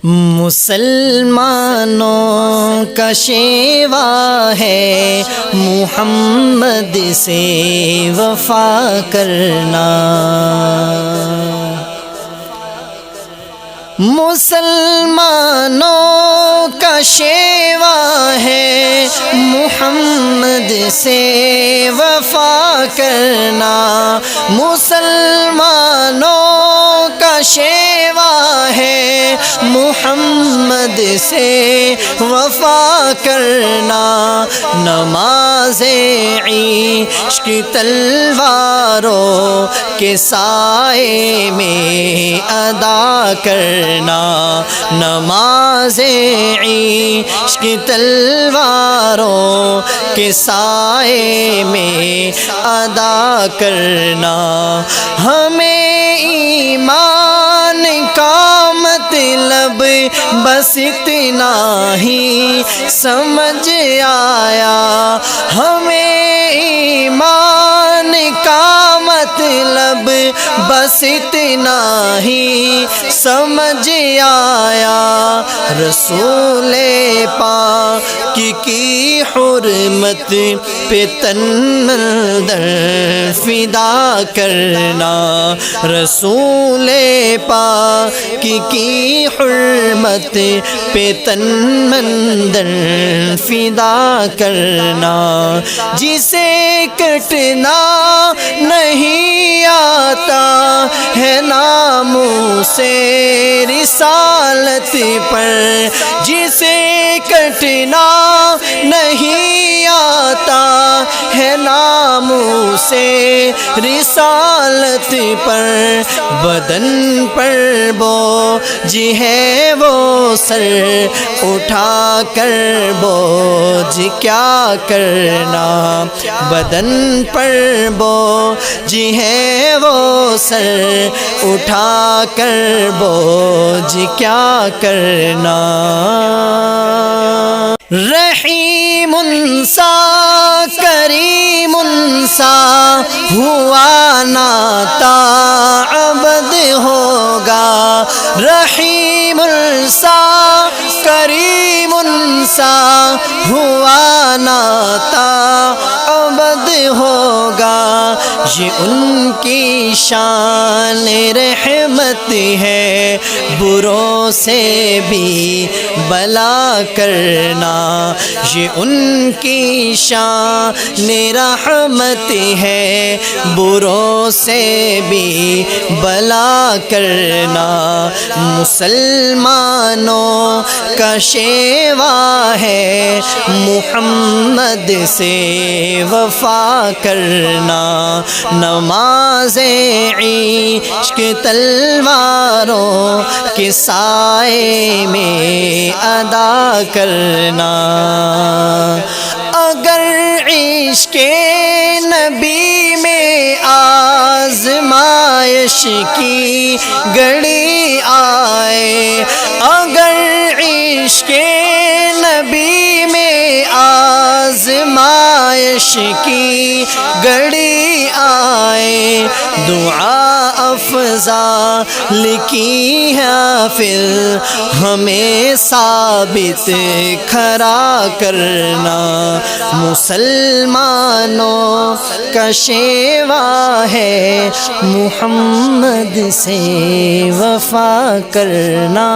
مسلمانوں کا شیوا ہے محمد سے وفا کرنا، مسلمانوں کا شیوا ہے محمد سے وفا کرنا، مسلمانوں کا شیوا ہے محمد سے وفا کرنا، نماز عشق تلواروں کے سائے میں ادا کرنا، نماز عشق تلواروں کے سائے میں ادا کرنا، ہمیں ایمان کا مطلب بس اتنا ہی سمجھ آیا، ہمیں ایمان کا مطلب بس اتنا ہی سمجھ آیا، رسول پاک کی حرمت پہ تن در فدا کرنا، رسول پاک کی حرمت پہ تن در فدا کرنا، جسے کٹنا نہیں آتا ہے ناموں سے رسالت پر، جسے کٹنا نہیں آتا ہے ناموں سے رسالت پر، بدن پر بوجھ ہے وہ سر اٹھا کر بوجھ کیا کرنا، بدن پر بوجھ ہے وہ سر اٹھا کر بوجھ کیا کرنا، رحیم سا کریم سا ہوا ناتا عبد ہوگا، رحیم سا کریم سا ہوا ناتا عبد ہوگا، یہ ان کی شان رحمت ہے بروں سے بھی بلا کرنا، یہ ان کی شان رحمت ہے بروں سے بھی بلا کرنا، مسلمانوں کا شیوا ہے محمد سے وفا کرنا، نماز عشق تلواروں کے سائے میں ادا کرنا، اگر عشق نبی میں آزمائش کی گھڑی آئے، اگر عشق نبی میں آزمائش کی گھڑی آئے، دعا افضال کی ہے پھر ہمیں ثابت کھڑا کرنا، مسلمانوں کا شیوا ہے محمد سے وفا کرنا۔